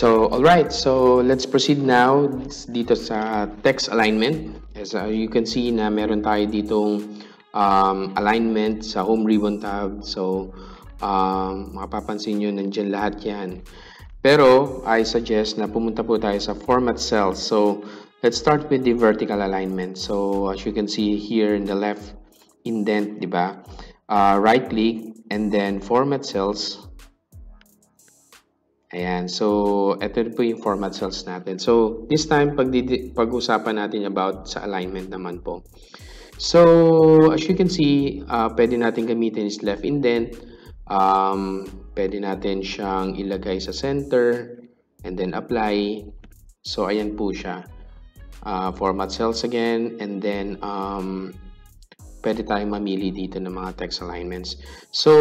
So, alright. So, let's proceed now dito sa text alignment. As you can see na meron tayo ditong alignment sa home ribbon tab. So, mapapansin nyo nandyan lahat yan. Pero, I suggest na pumunta po tayo sa format cells. So, let's start with the vertical alignment. So, as you can see here in the left indent, di ba? Right click and then format cells. Ayan. So, ito po yung format cells natin. So, this time, pag-usapan natin about sa alignment naman po. So, as you can see, pwede natin gamitin is left indent. Pwede natin siyang ilagay sa center and then apply. So, ayan po siya. Format cells again and then pwede tayong mamili dito ng mga text alignments. So,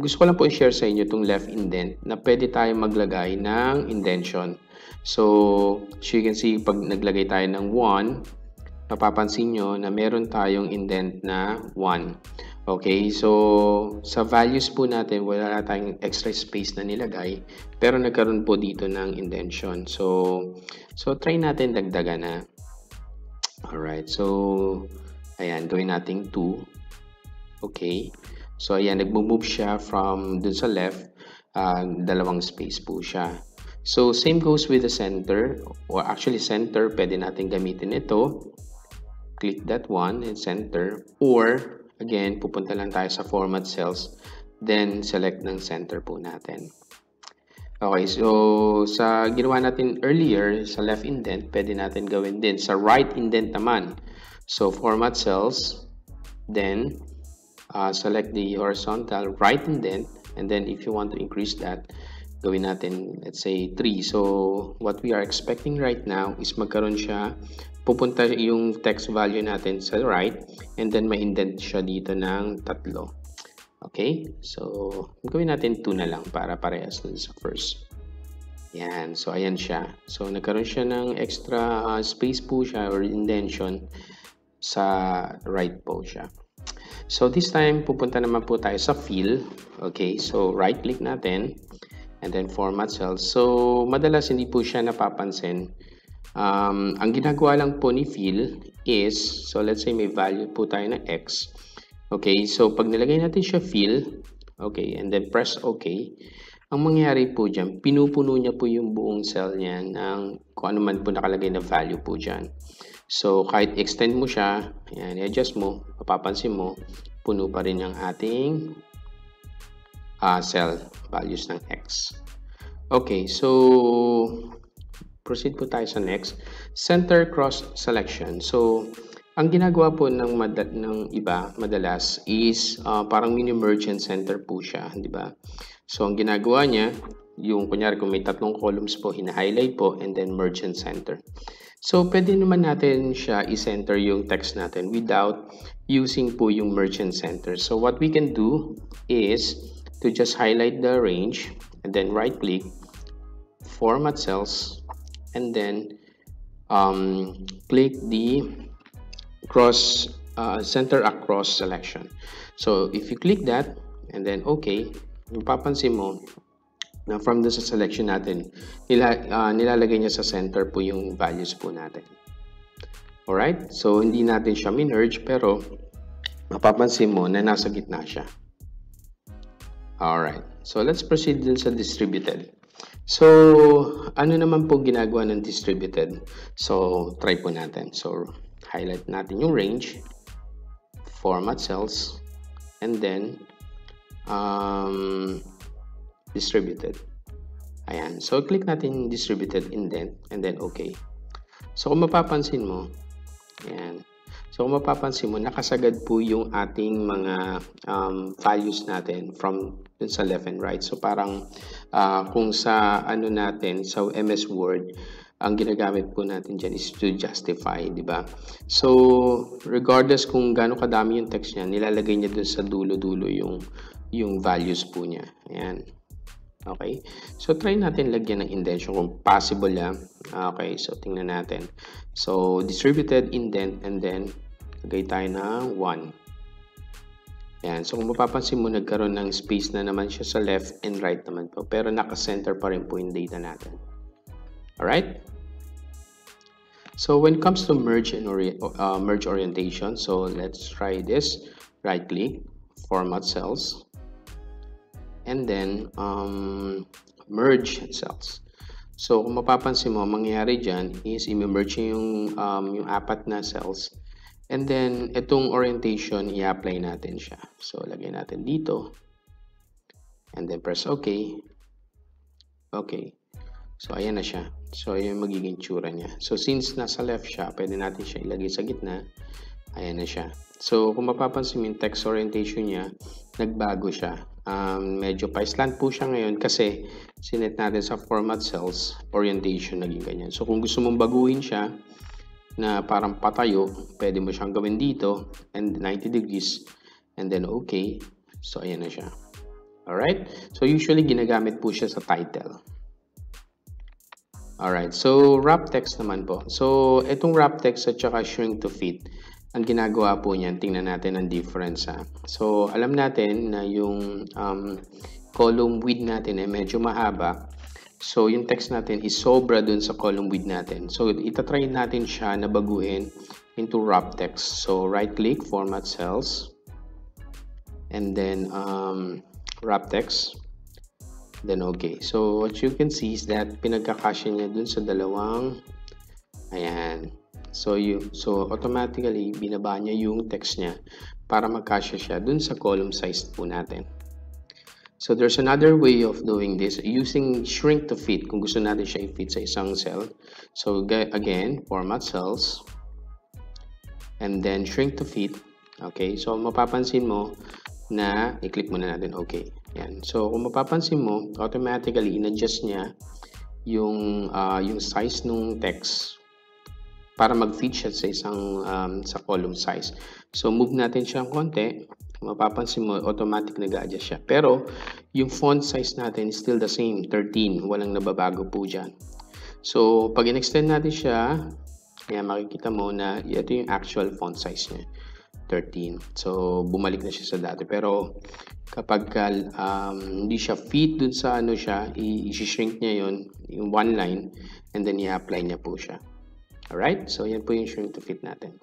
gusto ko lang po i-share sa inyo itong left indent na pwede tayong maglagay ng indentation. So, as you can see, pag naglagay tayo ng 1, mapapansin nyo na meron tayong indent na 1. Okay, so sa values po natin, wala tayong extra space na nilagay, pero nagkaroon po dito ng indentation. So try natin dagdagan na. Alright, so ayan, gawin natin 2. Okay. So, ayan, nag-move siya from dun sa left. Dalawang space po siya. So, same goes with the center. Or actually, center, pwede natin gamitin ito. Click that one and center. Or, again, pupunta lang tayo sa format cells. Then, select ng center po natin. Okay, so sa ginawa natin earlier, sa left indent, pwede natin gawin din. Sa right indent naman. So, format cells, then select the horizontal right indent, and then if you want to increase that, gawin natin, let's say, 3. So, what we are expecting right now is magkaroon siya, pupunta yung text value natin sa right, and then may indent siya dito ng 3. Okay? So, gawin natin 2 na lang para parehas dun sa first. Yan. So, ayan siya. So, nagkaroon siya ng extra space po siya or indentation sa right po siya. So, this time, pupunta naman po tayo sa fill. Okay, so right click natin and then format cells. So, madalas hindi po siya napapansin. Ang ginagawa lang po ni fill is, so let's say may value po tayo na x. Okay, so pag nilagay natin siya fill, okay, and then press okay, ang mangyayari po dyan, pinupuno niya po yung buong cell niya ng kung ano man po nakalagay na value po dyan. So, kahit extend mo siya, ayan, i-adjust mo, mapapansin mo, puno pa rin yung ating cell values ng X. Okay, so, proceed po tayo sa next. Center cross selection. So, ang ginagawa po ng iba, madalas, is parang mini-merge and center po siya, di ba? So, ang ginagawa niya, yung kunyari kung may 3 columns po, hina-highlight po, and then merge and center. So, pwede naman natin siya i-center yung text natin without using po yung merge and center. So, what we can do is to just highlight the range and then right-click, format cells, and then click the center across selection. So, if you click that and then okay, mapapansin mo na from the selection natin, nilalagay niya sa center po yung values po natin. Alright? So, hindi natin siya minerge, pero mapapansin mo na nasa gitna siya. Alright. So, let's proceed dun sa distributed. So, ano naman po ginagawa ng distributed? So, try po natin. So, highlight natin yung range, format cells, and then distributed. Ayan. So, click natin distributed indent and then okay. So, kung mapapansin mo, ayan. So, kung mapapansin mo, nakasagad po yung ating mga values natin from dun sa left and right. So, parang kung sa ano natin, sa MS Word, ang ginagamit po natin dyan is to justify, di ba? So, regardless kung gaano kadami yung text niya, nilalagay niya dun sa dulo-dulo yung values po niya. Ayan. Okay. So, try natin lagyan ng indentation kung possible lang. Okay. So, tingnan natin. So, distributed indent and then lagay tayo ng 1. Ayan. So, kung mapapansin mo, nagkaroon ng space na naman siya sa left and right naman po. Pero naka-center pa rin po yung data natin. Alright? So, when it comes to merge orientation, so let's try this. Right-click, Format Cells, and then merge cells. So, kung mapapansin mo, mangyayari dyan is i-merge yung apat na cells. And then, itong orientation, i-apply natin siya. So, lagay natin dito. And then, press OK. Okay. So, ayan na siya. So, ayan yung magiging tsura niya. So, since nasa left siya, pwede natin siya ilagay sa gitna. Ayan na siya. So, kung mapapansin mo yung text orientation niya, nagbago siya. Medyo pa-slant po siya ngayon kasi sinet natin sa format cells, orientation naging ganyan. So, kung gusto mong baguhin siya, na parang patayo, pwede mo siyang gawin dito and 90 degrees and then okay. So, ayan na siya. Alright? So, usually ginagamit po siya sa title. Alright. So, wrap text naman po. So, itong wrap text at saka shrink to fit, ang ginagawa po niyan, tingnan natin ang difference. So, alam natin na yung column width natin ay medyo mahaba. So, yung text natin is sobra dun sa column width natin. So, itatry natin siya na baguhin into wrap text. So, right-click, Format Cells, and then wrap text, then okay. So, what you can see is that pinagkakasya niya dun sa dalawang, ayan. So, automatically, binaba niya yung text niya para magkasya siya dun sa column size po natin. So, there's another way of doing this using shrink to fit kung gusto natin siya i-fit sa isang cell. So, again, Format Cells, and then shrink to fit. Okay, so mapapansin mo na i-click muna natin okay. Yan. So, kung mapapansin mo, automatically, in-adjust niya yung size ng text para mag-fit siya sa isang sa column size. So, move natin siyang konti. Mapapansin mo, automatic nag-adjust siya. Pero, yung font size natin is still the same, 13. Walang nababago po dyan. So, pag in-extend natin siya, yan, makikita mo na ito yung actual font size niya, 13. So, bumalik na siya sa dati. Pero, kapag hindi siya fit dun sa ano siya, i-shrink niya yun, yung one line, and then i-apply niya po siya. Alright? So, yan po yung shrink to fit natin.